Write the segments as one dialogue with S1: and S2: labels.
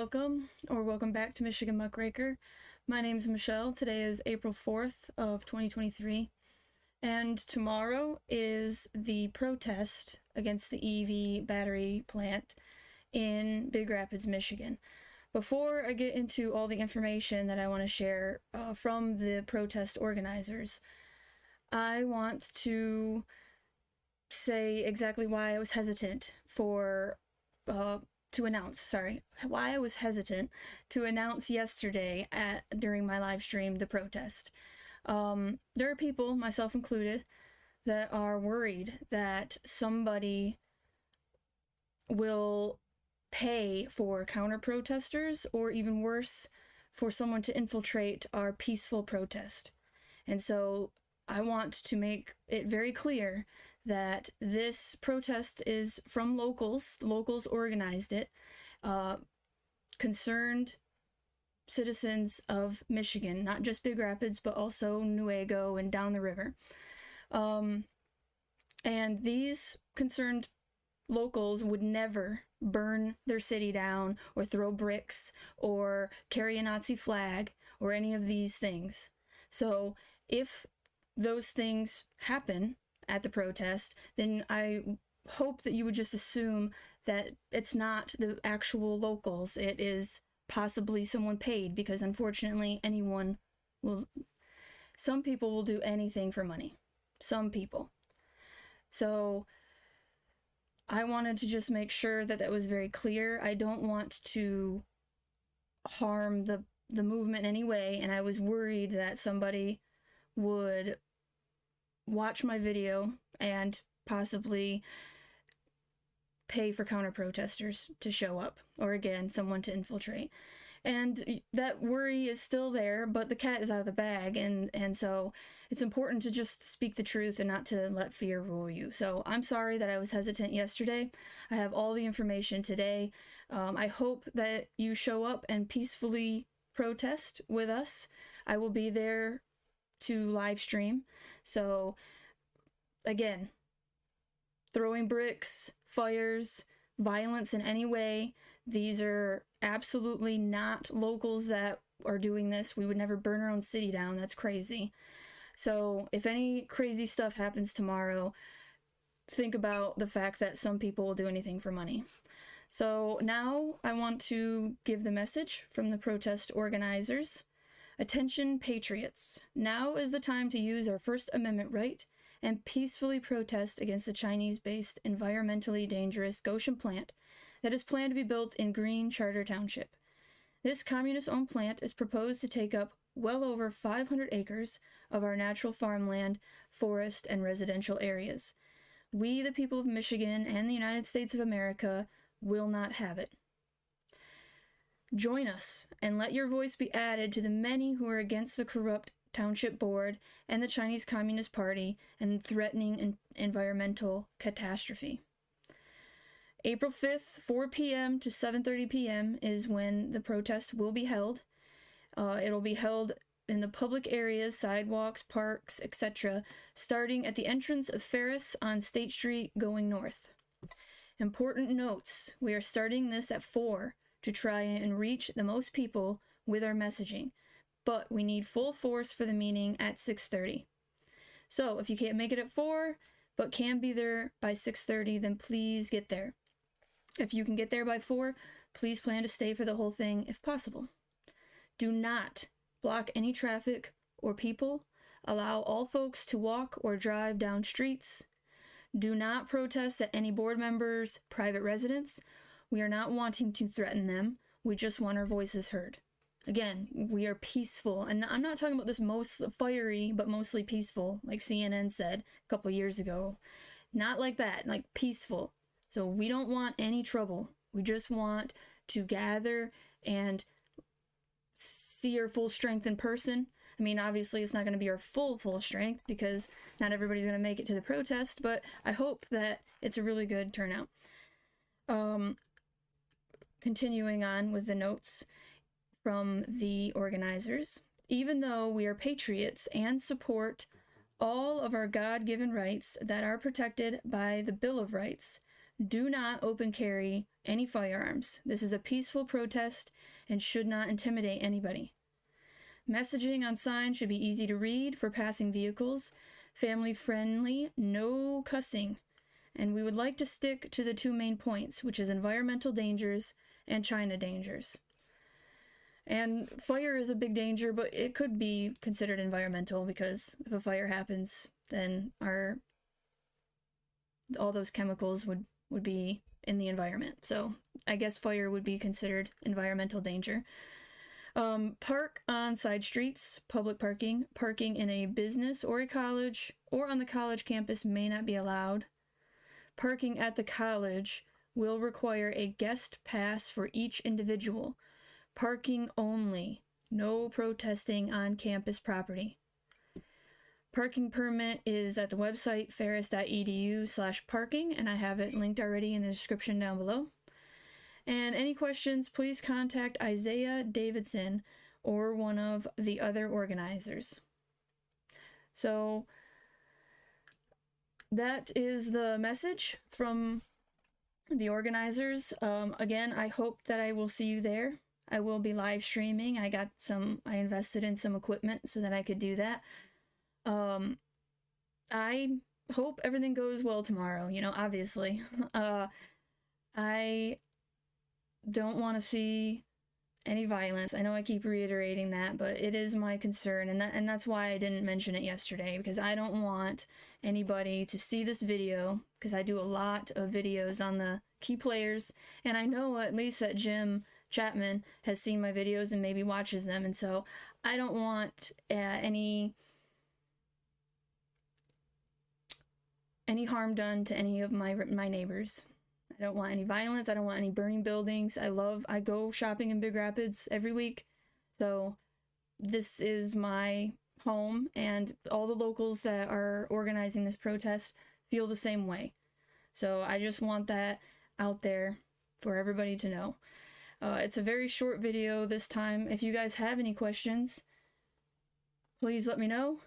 S1: Welcome back to Michigan Muckraker. My name is Michelle. Today is April 4th of 2023, and tomorrow is the protest against the EV battery plant in Big Rapids, Michigan. Before I get into all the information that I want to share from the protest organizers, I want to say exactly why I was hesitant why I was hesitant to announce yesterday during my live stream the protest. There are people, myself included, that are worried that somebody will pay for counter-protesters, or even worse, for someone to infiltrate our peaceful protest. And so I want to make it very clear that this protest is from locals. Locals organized it. Concerned citizens of Michigan, not just Big Rapids, but also Newaygo and down the river. And these concerned locals would never burn their city down or throw bricks or carry a Nazi flag or any of these things. So if those things happen at the protest, then I hope that you would just assume that it's not the actual locals. It is possibly someone paid, because unfortunately some people will do anything for money. Some people. So I wanted to just make sure that that was very clear. I don't want to harm the movement in any way, and I was worried that somebody would watch my video and possibly pay for counter-protesters to show up, or again, someone to infiltrate. And that worry is still there, but the cat is out of the bag, and so it's important to just speak the truth and not to let fear rule you. So I'm sorry that I was hesitant yesterday. I have all the information today. I hope that you show up and peacefully protest with us. I will be there to live stream. So again, throwing bricks, fires, violence in any way, these are absolutely not locals that are doing this. We would never burn our own city down. That's crazy. So if any crazy stuff happens tomorrow, think about the fact that some people will do anything for money. So now I want to give the message from the protest organizers. Attention, patriots. Now is the time to use our First Amendment right and peacefully protest against the Chinese-based, environmentally dangerous Gotion plant that is planned to be built in Green Charter Township. This communist-owned plant is proposed to take up well over 500 acres of our natural farmland, forest, and residential areas. We, the people of Michigan and the United States of America, will not have it. Join us and let your voice be added to the many who are against the corrupt Township Board and the Chinese Communist Party and threatening an environmental catastrophe. April 5th, 4 p.m. to 7:30 p.m. is when the protest will be held. It'll be held in the public areas, sidewalks, parks, etc., starting at the entrance of Ferris on State Street going north. Important notes: we are starting this at 4 to try and reach the most people with our messaging, but we need full force for the meeting at 6:30. So if you can't make it at 4, but can be there by 6:30, then please get there. If you can get there by 4, please plan to stay for the whole thing if possible. Do not block any traffic or people. Allow all folks to walk or drive down streets. Do not protest at any board members' private residence. We are not wanting to threaten them. We just want our voices heard. Again, we are peaceful. And I'm not talking about this most fiery, but mostly peaceful, like CNN said a couple years ago. Not like that, like peaceful. So we don't want any trouble. We just want to gather and see our full strength in person. I mean, obviously it's not going to be our full strength, because not everybody's going to make it to the protest, but I hope that it's a really good turnout. Continuing on with the notes from the organizers. Even though we are patriots and support all of our God-given rights that are protected by the Bill of Rights, Do not open carry any firearms. This is a peaceful protest and should not intimidate anybody. Messaging on signs should be easy to read for passing vehicles, family friendly, no cussing. And we would like to stick to the two main points, which is environmental dangers and China dangers. And fire is a big danger, but it could be considered environmental because if a fire happens, then all those chemicals would be in the environment. So I guess fire would be considered environmental danger. Park on side streets, public parking. Parking in a business or a college or on the college campus may not be allowed. Parking at the college will require a guest pass for each individual. Parking only. No protesting on campus property. Parking permit is at the website ferris.edu/parking, and I have it linked already in the description down below. And any questions, please contact Isaiah Davidson or one of the other organizers. So that is the message from the organizers. Again, I hope that I will see you there. I will be live streaming. I invested in some equipment so that I could do that. I hope everything goes well tomorrow, obviously. I don't want to see any violence. I know I keep reiterating that, but it is my concern, and that's why I didn't mention it yesterday, because I don't want anybody to see this video, because I do a lot of videos on the key players, and I know at least that Jim Chapman has seen my videos and maybe watches them, and so I don't want any harm done to any of my neighbors. I don't want any violence. I don't want any burning buildings. I go shopping in Big Rapids every week, so this is my home, and all the locals that are organizing this protest feel the same way. So I just want that out there for everybody to know. It's a very short video this time. If you guys have any questions, please let me know.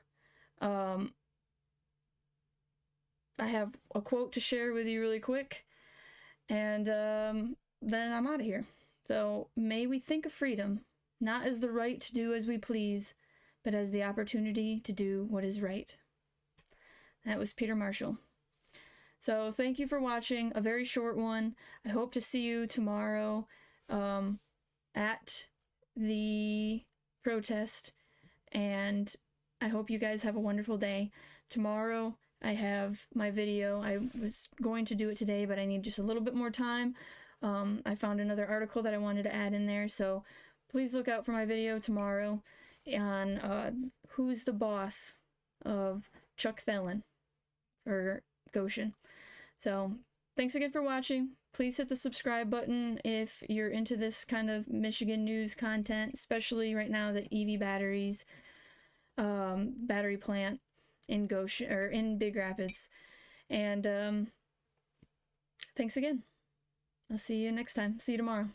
S1: I have a quote to share with you really quick, and then I'm out of here. So, may we think of freedom, not as the right to do as we please, but as the opportunity to do what is right. That was Peter Marshall. So, thank you for watching, a very short one. I hope to see you tomorrow at the protest, and I hope you guys have a wonderful day. Tomorrow I have my video. I was going to do it today, but I need just a little bit more time. I found another article that I wanted to add in there, so please look out for my video tomorrow on who's the boss of Chuck Thelen for Gotion. So thanks again for watching. Please hit the subscribe button if you're into this kind of Michigan news content, especially right now the EV batteries battery plant in Gotion, or in Big Rapids. And thanks again. I'll see you next time. See you tomorrow.